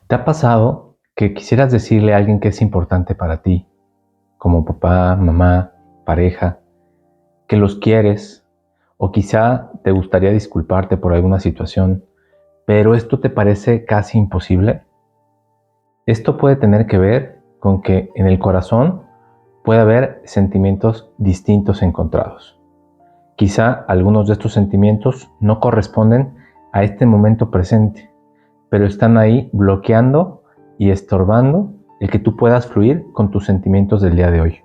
¿Te ha pasado que quisieras decirle a alguien que es importante para ti, como papá, mamá, pareja, que los quieres, o quizá te gustaría disculparte por alguna situación, pero esto te parece casi imposible? Esto puede tener que ver con que en el corazón puede haber sentimientos distintos encontrados. Quizá algunos de estos sentimientos no corresponden a este momento presente, pero están ahí bloqueando y estorbando el que tú puedas fluir con tus sentimientos del día de hoy.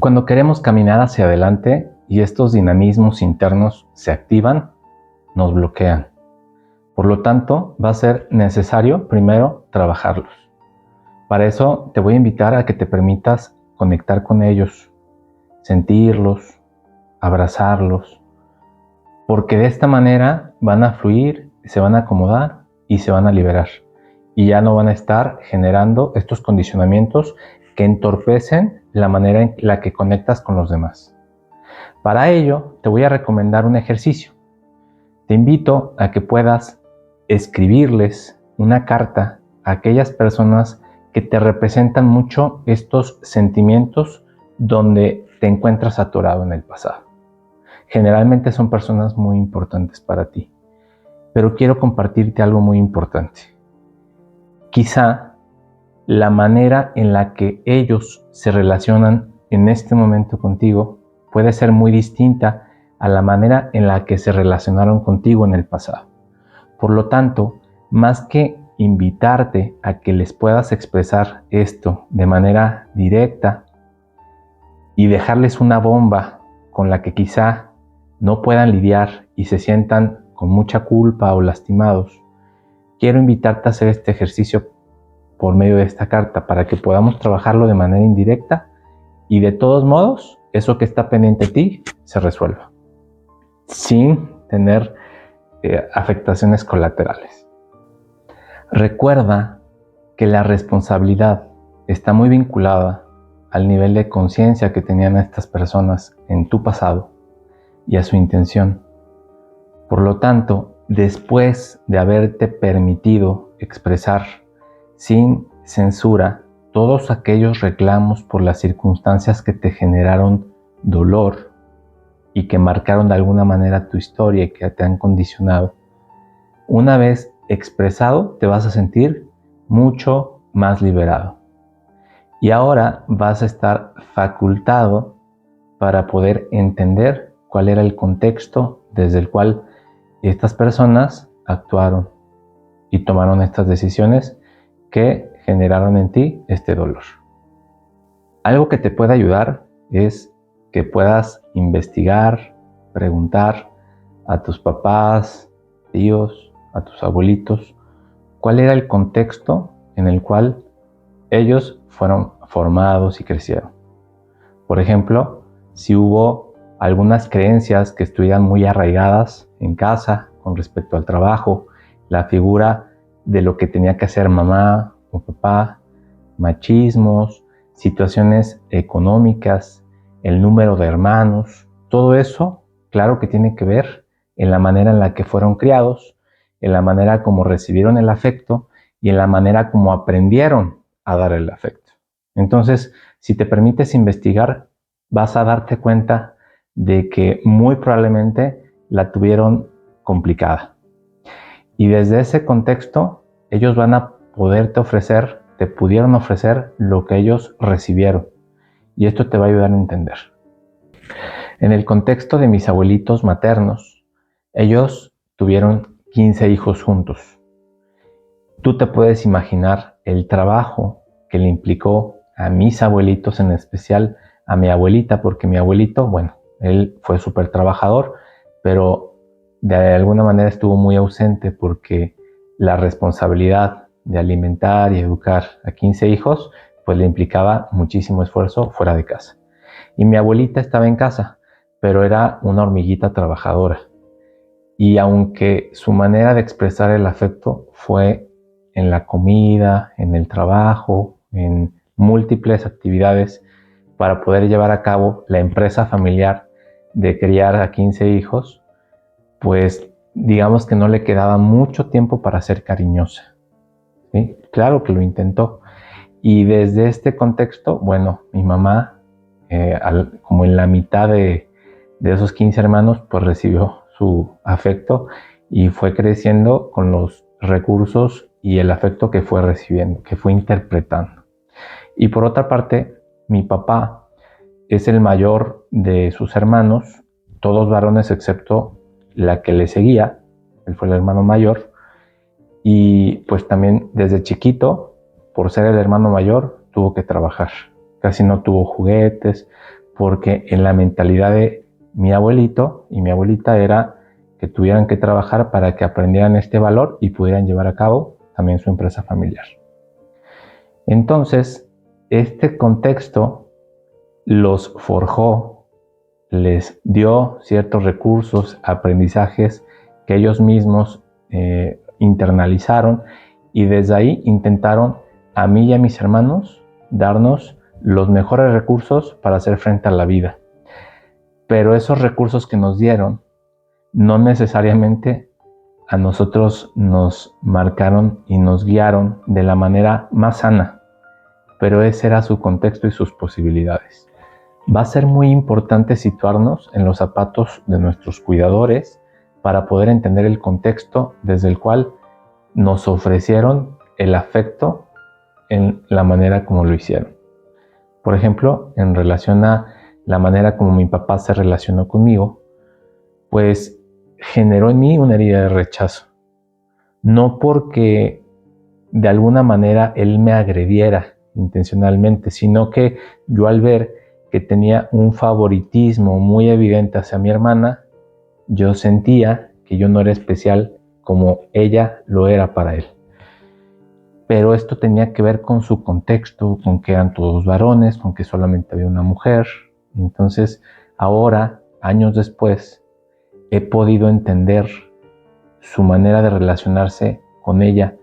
Cuando queremos caminar hacia adelante y estos dinamismos internos se activan, nos bloquean. Por lo tanto, va a ser necesario primero trabajarlos. Para eso te voy a invitar a que te permitas conectar con ellos, sentirlos, abrazarlos, porque de esta manera van a fluir, se van a acomodar y se van a liberar. Y ya no van a estar generando estos condicionamientos que entorpecen la manera en la que conectas con los demás. Para ello, te voy a recomendar un ejercicio. Te invito a que puedas escribirles una carta a aquellas personas que te representan mucho estos sentimientos donde te encuentras atorado en el pasado. Generalmente son personas muy importantes para ti, pero quiero compartirte algo muy importante. Quizá la manera en la que ellos se relacionan en este momento contigo puede ser muy distinta a la manera en la que se relacionaron contigo en el pasado. Por lo tanto, más que invitarte a que les puedas expresar esto de manera directa y dejarles una bomba con la que quizá no puedan lidiar y se sientan con mucha culpa o lastimados, quiero invitarte a hacer este ejercicio por medio de esta carta para que podamos trabajarlo de manera indirecta y de todos modos eso que está pendiente de ti se resuelva sin tener afectaciones colaterales. Recuerda que la responsabilidad está muy vinculada al nivel de conciencia que tenían estas personas en tu pasado y a su intención. Por lo tanto, después de haberte permitido expresar sin censura todos aquellos reclamos por las circunstancias que te generaron dolor y que marcaron de alguna manera tu historia y que te han condicionado, una vez expresado te vas a sentir mucho más liberado. Y ahora vas a estar facultado para poder entender cuál era el contexto desde el cual estas personas actuaron y tomaron estas decisiones que generaron en ti este dolor. Algo que te puede ayudar es que puedas investigar, preguntar a tus papás, tíos, a tus abuelitos, cuál era el contexto en el cual ellos fueron formados y crecieron. Por ejemplo, si hubo algunas creencias que estuvieran muy arraigadas en casa con respecto al trabajo, la figura de lo que tenía que hacer mamá o papá, machismos, situaciones económicas, el número de hermanos, todo eso, claro que tiene que ver en la manera en la que fueron criados, en la manera como recibieron el afecto y en la manera como aprendieron a dar el afecto. Entonces, si te permites investigar, vas a darte cuenta de que muy probablemente la tuvieron complicada. Y desde ese contexto, ellos van a poderte ofrecer, te pudieron ofrecer lo que ellos recibieron. Y esto te va a ayudar a entender. En el contexto de mis abuelitos maternos, ellos tuvieron 15 hijos juntos. Tú te puedes imaginar el trabajo que le implicó a mis abuelitos, en especial a mi abuelita, porque mi abuelito, bueno, él fue súper trabajador, pero de alguna manera estuvo muy ausente porque la responsabilidad de alimentar y educar a 15 hijos, pues le implicaba muchísimo esfuerzo fuera de casa. Y mi abuelita estaba en casa, pero era una hormiguita trabajadora. Y aunque su manera de expresar el afecto fue en la comida, en el trabajo, en múltiples actividades para poder llevar a cabo la empresa familiar de criar a 15 hijos, pues digamos que no le quedaba mucho tiempo para ser cariñosa. ¿sí? Claro que lo intentó. Y desde este contexto, bueno, mi mamá, como en la mitad de esos 15 hermanos, pues recibió su afecto y fue creciendo con los recursos y el afecto que fue recibiendo, que fue interpretando. Y por otra parte, mi papá es el mayor de sus hermanos, todos varones excepto la que le seguía, él fue el hermano mayor, y pues también desde chiquito, por ser el hermano mayor, tuvo que trabajar. Casi no tuvo juguetes, porque en la mentalidad de mi abuelito y mi abuelita era que tuvieran que trabajar para que aprendieran este valor y pudieran llevar a cabo también su empresa familiar. Entonces, este contexto los forjó, les dio ciertos recursos, aprendizajes que ellos mismos internalizaron y desde ahí intentaron a mí y a mis hermanos darnos los mejores recursos para hacer frente a la vida. Pero esos recursos que nos dieron no necesariamente a nosotros nos marcaron y nos guiaron de la manera más sana, pero ese era su contexto y sus posibilidades. Va a ser muy importante situarnos en los zapatos de nuestros cuidadores para poder entender el contexto desde el cual nos ofrecieron el afecto en la manera como lo hicieron. Por ejemplo, en relación a la manera como mi papá se relacionó conmigo, pues generó en mí una herida de rechazo. No porque de alguna manera él me agrediera intencionalmente, sino que yo al ver que tenía un favoritismo muy evidente hacia mi hermana, yo sentía que yo no era especial como ella lo era para él. Pero esto tenía que ver con su contexto, con que eran todos varones, con que solamente había una mujer. Entonces, ahora, años después, he podido entender su manera de relacionarse con ella,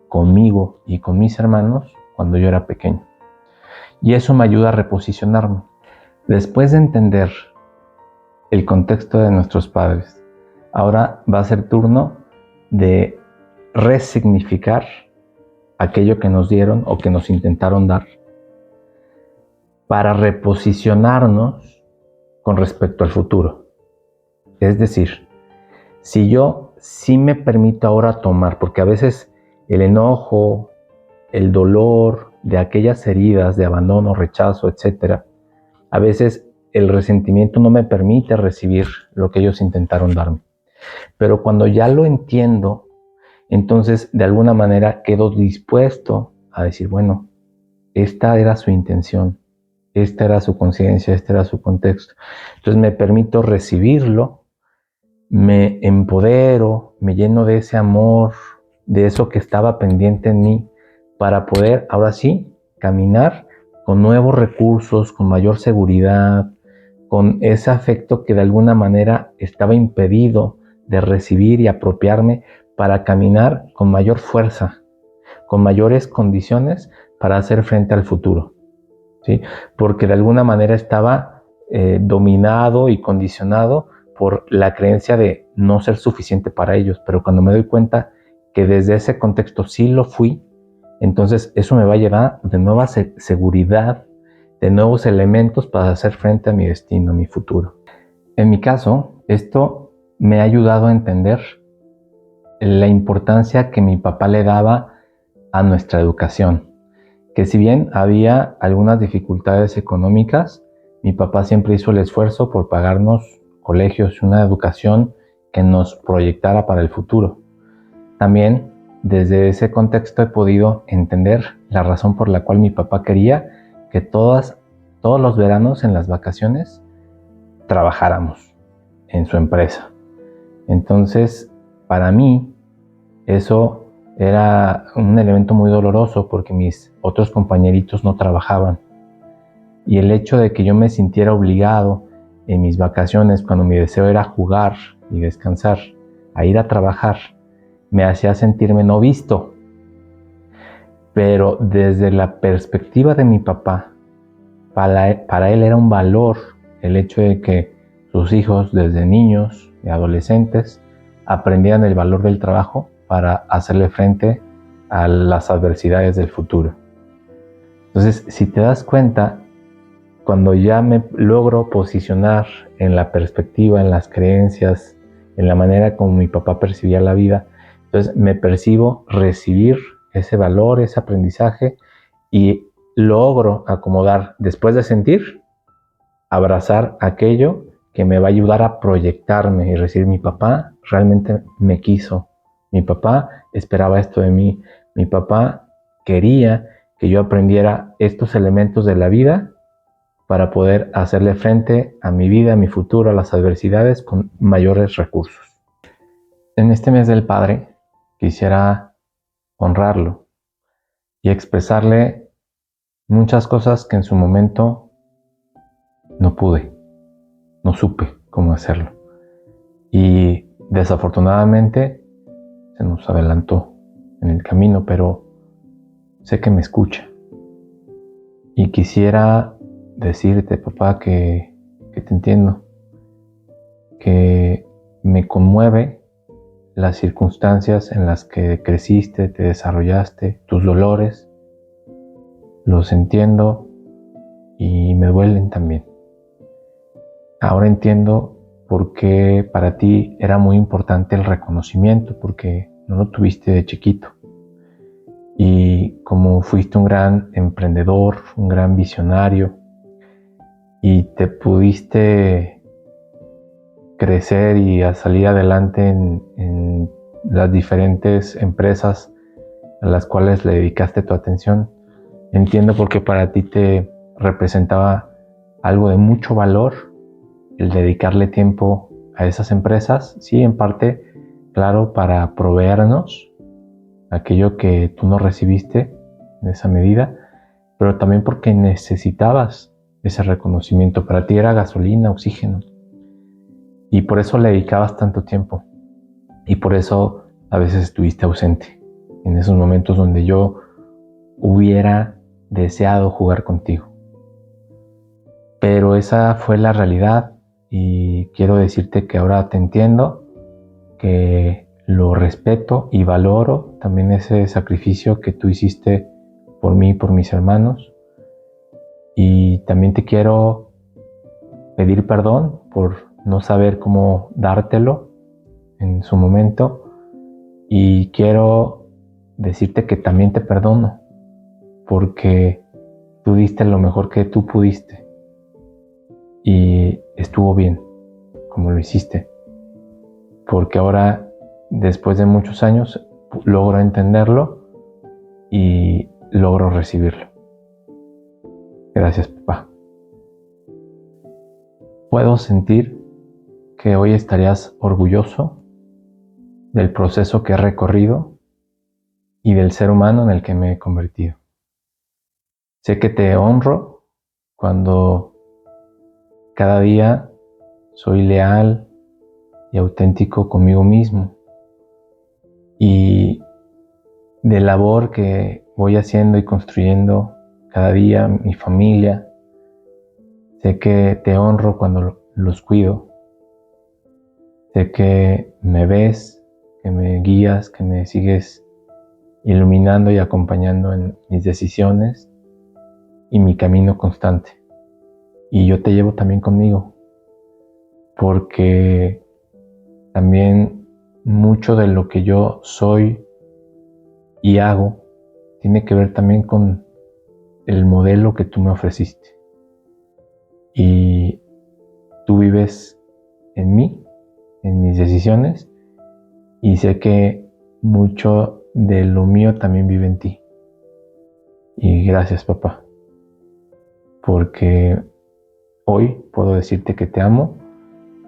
conmigo y con mis hermanos cuando yo era pequeño. Y eso me ayuda a reposicionarme. Después de entender el contexto de nuestros padres, ahora va a ser turno de resignificar aquello que nos dieron o que nos intentaron dar para reposicionarnos con respecto al futuro. Es decir, si yo sí me permito ahora tomar, porque a veces el enojo, el dolor de aquellas heridas de abandono, rechazo, etcétera, a veces el resentimiento no me permite recibir lo que ellos intentaron darme. Pero cuando ya lo entiendo, entonces de alguna manera quedo dispuesto a decir, bueno, esta era su intención, esta era su conciencia, este era su contexto. Entonces me permito recibirlo, me empodero, me lleno de ese amor, de eso que estaba pendiente en mí, para poder ahora sí caminar con nuevos recursos, con mayor seguridad, con ese afecto que de alguna manera estaba impedido de recibir y apropiarme para caminar con mayor fuerza, con mayores condiciones para hacer frente al futuro, ¿sí? Porque de alguna manera estaba dominado y condicionado por la creencia de no ser suficiente para ellos, pero cuando me doy cuenta que desde ese contexto sí lo fui, entonces eso me va a llevar de nueva seguridad, de nuevos elementos para hacer frente a mi destino, a mi futuro. En mi caso, esto me ha ayudado a entender la importancia que mi papá le daba a nuestra educación, que si bien había algunas dificultades económicas, mi papá siempre hizo el esfuerzo por pagarnos colegios y una educación que nos proyectara para el futuro. También desde ese contexto he podido entender la razón por la cual mi papá quería que todos los veranos en las vacaciones trabajáramos en su empresa. Entonces, para mí, eso era un elemento muy doloroso porque mis otros compañeritos no trabajaban. Y el hecho de que yo me sintiera obligado en mis vacaciones, cuando mi deseo era jugar y descansar, a ir a trabajar, me hacía sentirme no visto. Pero desde la perspectiva de mi papá, para él era un valor el hecho de que sus hijos desde niños y adolescentes aprendieran el valor del trabajo para hacerle frente a las adversidades del futuro. Entonces, si te das cuenta, cuando ya me logro posicionar en la perspectiva, en las creencias, en la manera como mi papá percibía la vida, entonces me percibo recibir ese valor, ese aprendizaje y logro acomodar, después de sentir, abrazar aquello que me va a ayudar a proyectarme y decir, mi papá realmente me quiso, mi papá esperaba esto de mí, mi papá quería que yo aprendiera estos elementos de la vida para poder hacerle frente a mi vida, a mi futuro, a las adversidades con mayores recursos. En este mes del Padre quisiera honrarlo y expresarle muchas cosas que en su momento no pude, no supe cómo hacerlo. Y desafortunadamente se nos adelantó en el camino, pero sé que me escucha. Y quisiera decirte, papá, que te entiendo, que me conmueve las circunstancias en las que creciste, te desarrollaste, tus dolores, los entiendo y me duelen también. Ahora entiendo por qué para ti era muy importante el reconocimiento, porque no lo tuviste de chiquito. Y como fuiste un gran emprendedor, un gran visionario, y te pudiste crecer y a salir adelante en las diferentes empresas a las cuales le dedicaste tu atención, entiendo por qué para ti te representaba algo de mucho valor el dedicarle tiempo a esas empresas, sí, en parte, claro, para proveernos aquello que tú no recibiste en esa medida, pero también porque necesitabas ese reconocimiento. Para ti era gasolina, oxígeno, y por eso le dedicabas tanto tiempo, y por eso a veces estuviste ausente en esos momentos donde yo hubiera deseado jugar contigo. Pero esa fue la realidad y quiero decirte que ahora te entiendo, que lo respeto y valoro también ese sacrificio que tú hiciste por mí y por mis hermanos. Y también te quiero pedir perdón por no saber cómo dártelo en su momento. Y quiero decirte que también te perdono porque tú diste lo mejor que tú pudiste. Y estuvo bien como lo hiciste, porque ahora, después de muchos años, logro entenderlo y logro recibirlo. Gracias, papá. Puedo sentir que hoy estarías orgulloso del proceso que he recorrido y del ser humano en el que me he convertido. Sé que te honro cuando cada día soy leal y auténtico conmigo mismo, y de labor que voy haciendo y construyendo cada día mi familia. Sé que te honro cuando los cuido. Sé que me ves, que me guías, que me sigues iluminando y acompañando en mis decisiones y mi camino constante. Y yo te llevo también conmigo, porque también mucho de lo que yo soy y hago tiene que ver también con el modelo que tú me ofreciste. Y tú vives en mí, en mis decisiones, y sé que mucho de lo mío también vive en ti. Y gracias, papá, porque hoy puedo decirte que te amo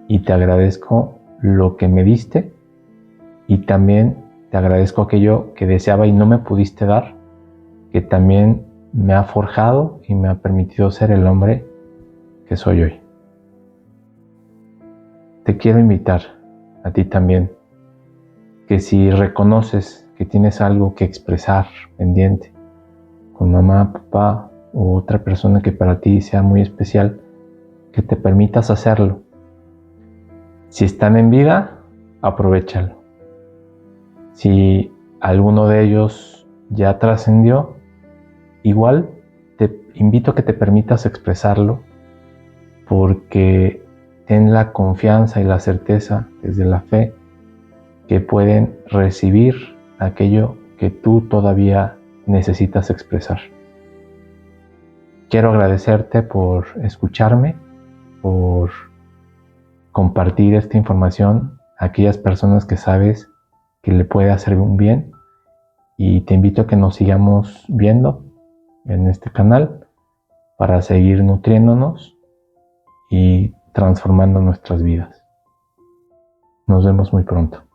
y te agradezco lo que me diste, y también te agradezco aquello que deseaba y no me pudiste dar, que también me ha forjado y me ha permitido ser el hombre que soy hoy. Te quiero invitar a ti también, que si reconoces que tienes algo que expresar pendiente con mamá, papá u otra persona que para ti sea muy especial, que te permitas hacerlo. Si están en vida, aprovéchalo. Si alguno de ellos ya trascendió, igual te invito a que te permitas expresarlo, porque ten la confianza y la certeza desde la fe que pueden recibir aquello que tú todavía necesitas expresar. Quiero agradecerte por escucharme, por compartir esta información a aquellas personas que sabes que le puede hacer un bien, y te invito a que nos sigamos viendo en este canal para seguir nutriéndonos y transformando nuestras vidas. Nos vemos muy pronto.